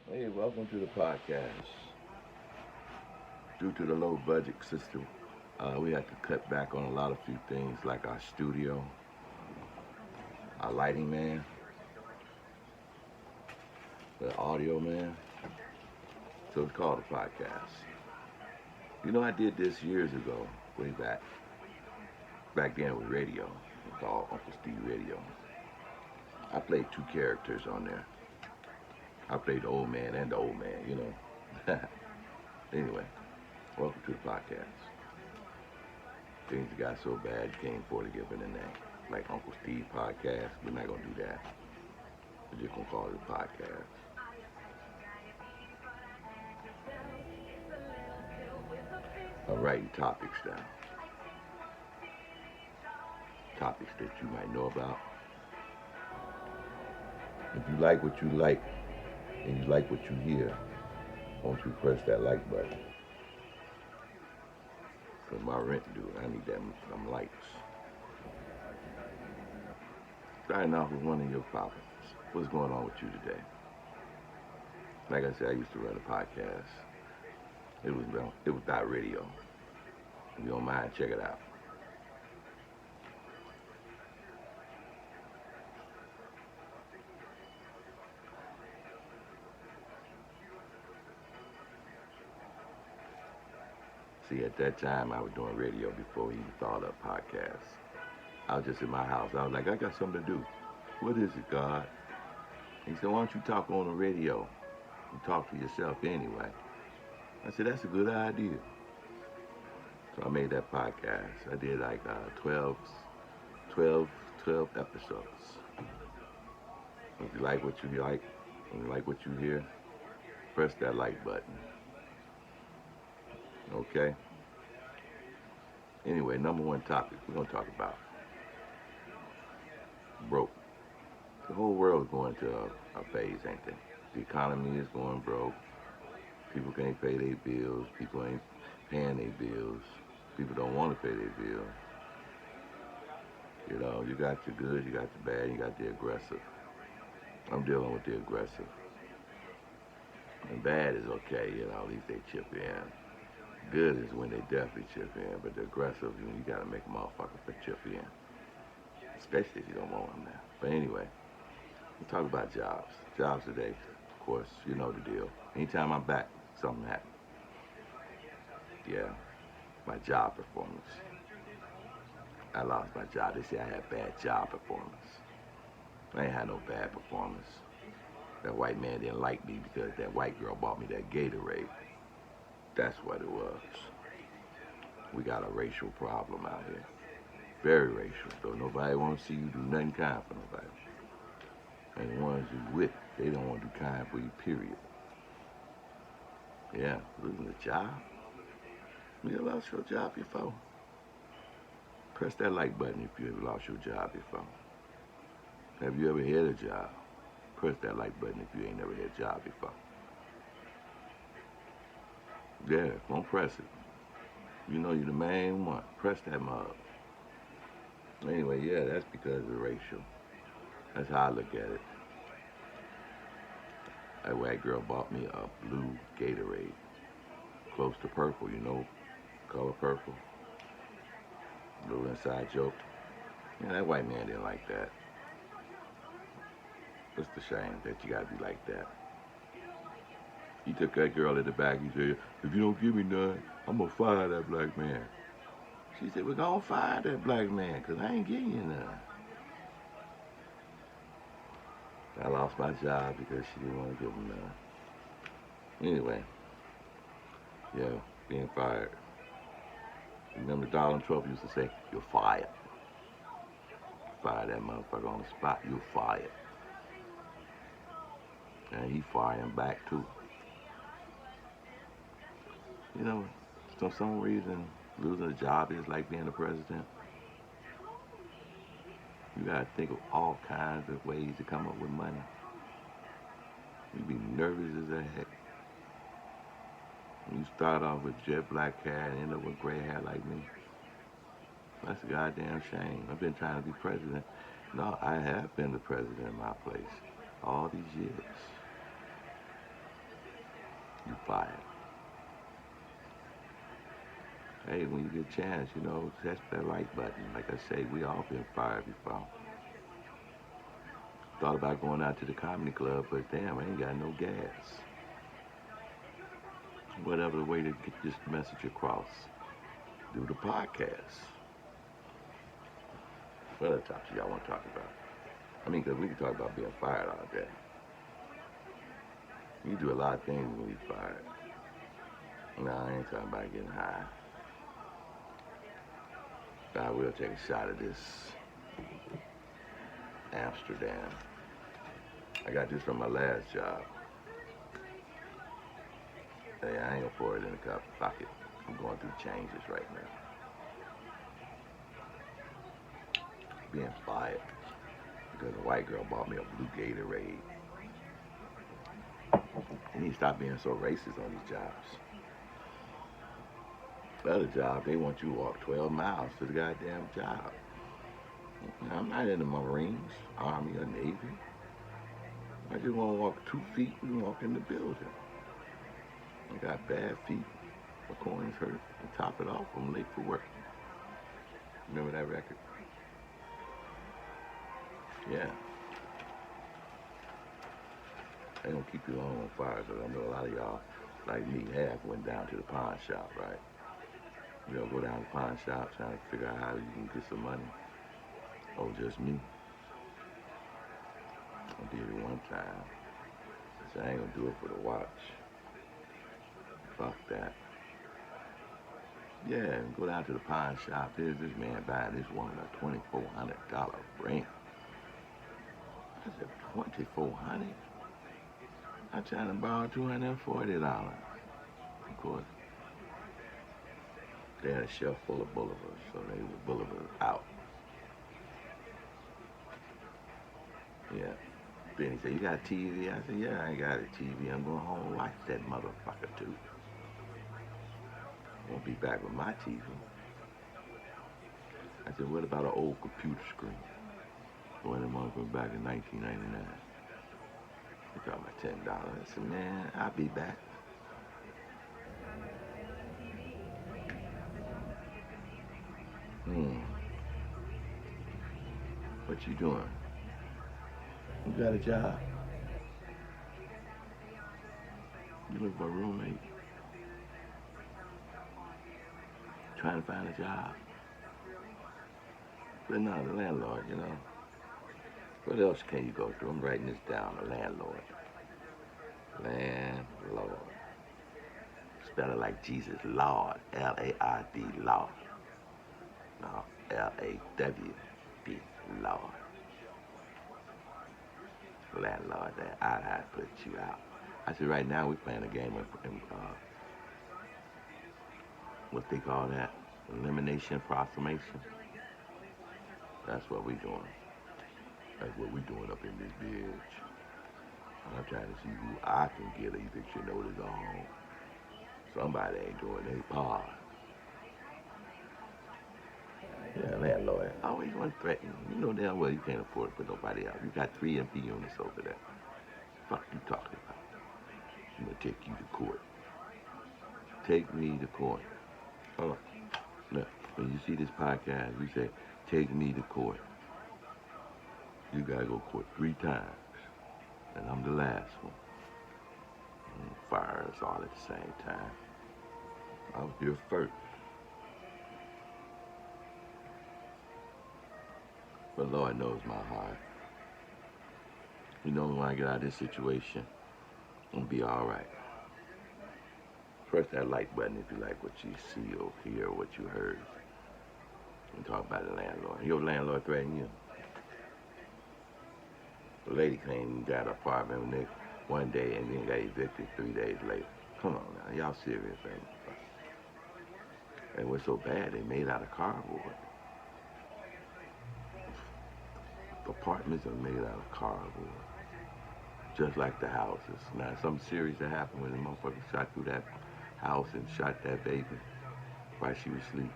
Hey, welcome to the podcast. Due to the low budget system, we had to cut back on a lot of few things like our studio, our lighting man, the audio man. So it's called a podcast. I did this years ago, way back. Back then with radio. It was called Uncle Steve Radio. I played two characters on there. I played the old man and the old man. Anyway, welcome to the podcast. Things got so bad you can't afford to give it a name. Like Uncle Steve Podcast, we're not gonna do that. We're just gonna call it a podcast. I'm writing topics down. Topics that you might know about. If you like what you like and you like what you hear, won't you press that like button? Cause my rent due, I need them lights. Starting off with one of your problems. What's going on with you today? Like I said, I used to run a podcast. It was dot radio. If you don't mind, check it out. See, at that time, I was doing radio before we even thought of podcasts. I was just in my house. I was like, I got something to do. What is it, God? He said, why don't you talk on the radio? You talk to yourself anyway. I said, that's a good idea. So I made that podcast. I did like 12 episodes. If you like what you like, and you like what you hear, press that like button. Okay? Anyway, number one topic we're going to talk about broke. The whole world is going to a phase, ain't they? The economy is going broke. People can't pay their bills. People ain't paying their bills. People don't want to pay their bills. You got your good, you got the bad, you got the aggressive. I'm dealing with the aggressive. And bad is okay, at least they chip in. Good is when they definitely chip in, but the aggressive, you got to make a motherfucker for chip in. Especially if you don't want them now. But anyway, we talk about jobs. Jobs today, of course, you know the deal. Anytime I'm back, something happens. Yeah, my job performance. I lost my job. They say I had bad job performance. I ain't had no bad performance. That white man didn't like me because that white girl bought me that Gatorade. That's what it was. We got a racial problem out here. Very racial. So nobody want to see you do nothing kind for nobody. And the ones you with, they don't want to do kind for you, period. Yeah, losing a job. You ever lost your job before? Press that like button if you ever lost your job before. Have you ever had a job? Press that like button if you ain't never had a job before. Yeah, don't press it. You know you're the main one. Press that mug. Anyway, yeah, that's because of racial. That's how I look at it. That white girl bought me a blue Gatorade. Close to purple, color purple. Little inside joke. Yeah, that white man didn't like that. It's the shame that you gotta be like that. He took that girl in the back. He said, if you don't give me none, I'm gonna fire that black man. She said, we're gonna fire that black man because I ain't getting you none. I lost my job because she didn't want to give him none. Anyway, yeah, being fired. Remember Donald Trump used to say, you're fired. Fire that motherfucker on the spot, you're fired. And he firing back too. For some reason, losing a job is like being the president. You gotta think of all kinds of ways to come up with money. You be nervous as a heck. When you start off with jet black hair and end up with gray hair like me, that's a goddamn shame. I've been trying to be president. No, I have been the president in my place all these years. You fired. Hey, when you get a chance, test that like button. Like I say, we all been fired before. Thought about going out to the comedy club, but damn, I ain't got no gas. Whatever the way to get this message across, do the podcast. What other topics y'all want to talk about? I mean, because we can talk about being fired all day. You can do a lot of things when you're fired. No, I ain't talking about getting high. But I will take a shot of this Amsterdam. I got this from my last job. Hey, I ain't gonna pour it in the cup pocket. I'm going through changes right now. Being fired because a white girl bought me a blue Gatorade. You need to stop being so racist on these jobs. The other job, they want you to walk 12 miles to the goddamn job. I'm not in the Marines, Army, or Navy. I just want to walk 2 feet and walk in the building. I got bad feet. My corners hurt. And top it off, I'm late for work. Remember that record? Yeah. They don't keep you long on fire, because I know a lot of y'all, like me, half went down to the pawn shop, right? Go down to the pawn shop trying to figure out how you can get some money. Oh, just me. I did it one time. So I ain't gonna do it for the watch. Fuck that. Yeah, go down to the pawn shop. There's this man buying this woman a $2,400 ring. I said, $2,400? I'm trying to borrow $240. Of course, they had a shelf full of Boulevard, so they was Boulevard out. Yeah. Then he said, you got a TV? I said, yeah, I ain't got a TV. I'm going home and watch that motherfucker too. Won't be back with my TV. I said, what about an old computer screen? One of them ones from back in 1999. They talking about $10. I said, man, I'll be back. What you doing? You got a job? You look for a roommate? Trying to find a job? But no, the landlord, What else can you go through? I'm writing this down, the landlord. Landlord. Spell it like Jesus, Lord, L-A-R-D, Lord. No, L-A-W-D, Lord. Landlord, that I put you out. I said, right now we're playing a game of, what they call that? Elimination proclamation. That's what we doing. That's what we doing up in this bitch. I'm trying to see who I can get an eviction notice on. Somebody ain't doing their part. Yeah, landlord. Always want to threaten. You know damn well you can't afford to put nobody out. You got 3 MP units over there. Fuck you talking about? I'm gonna take you to court. Take me to court. Hold on. Look, when you see this podcast, you say, take me to court. You gotta go to court 3 times. And I'm the last one. And fire us all at the same time. I was here first. But Lord knows my heart. When I get out of this situation, I'm gonna be alright. Press that like button if you like what you see or hear or what you heard. And talk about the landlord. Your landlord threatening you. The lady came and got an apartment with one day and then got evicted 3 days later. Come on now, y'all serious, ain't it? And what's so bad, they made out of cardboard. Apartments are made out of cardboard. Just like the houses. Now, something serious that happened when the motherfucker shot through that house and shot that baby while she was asleep.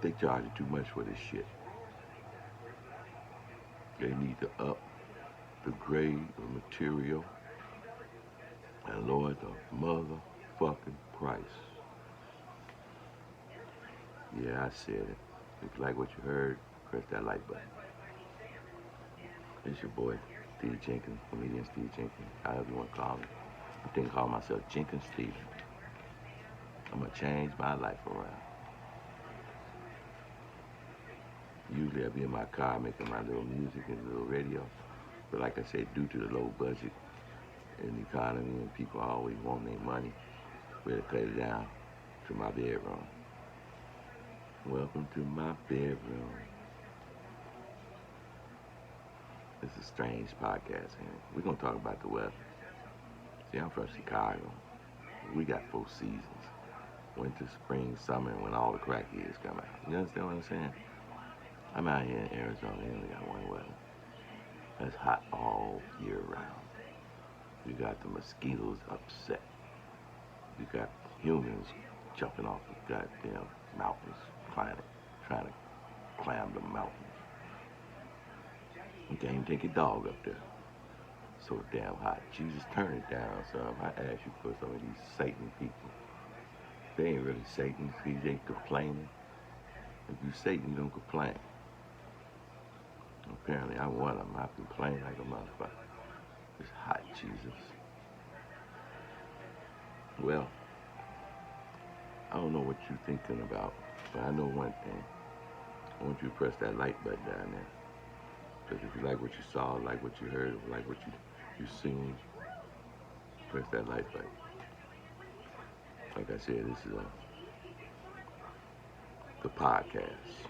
They charging too much for this shit. They need to up the grade of material and lowered the motherfucking price. Yeah, I said it. If you like what you heard, press that like button. It's your boy, Steve Jenkins, comedian Steve Jenkins, however you want to call me. I think I call myself Jenkins Steven. I'm going to change my life around. Usually I'll be in my car making my little music and little radio. But like I said, due to the low budget in the economy and people always want their money, we had to cut it down to my bedroom. Welcome to my bedroom. It's a strange podcast, and we're going to talk about the weather. See, I'm from Chicago. We got 4 seasons. Winter, spring, summer, and when all the crackheads come out. You understand what I'm saying? I'm out here in Arizona, and we got one weather. That's hot all year round. You got the mosquitoes upset. You got humans jumping off the goddamn mountains, trying to climb the mountains. You can't even take your dog up there. So damn hot. Jesus, turn it down, son. I ask you for some of these Satan people. They ain't really Satan. See, they complaining. If you Satan, you don't complain. Apparently, I'm one of them. I complain like a motherfucker. It's hot, Jesus. Well, I don't know what you're thinking about, but I know one thing. I want you to press that like button down there. Because if you like what you saw, like what you heard, like what you seen, press that like button. Like I said, this is the podcast.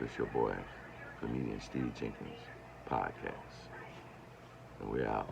This your boy, comedian Steve Jenkins podcast. And we're out.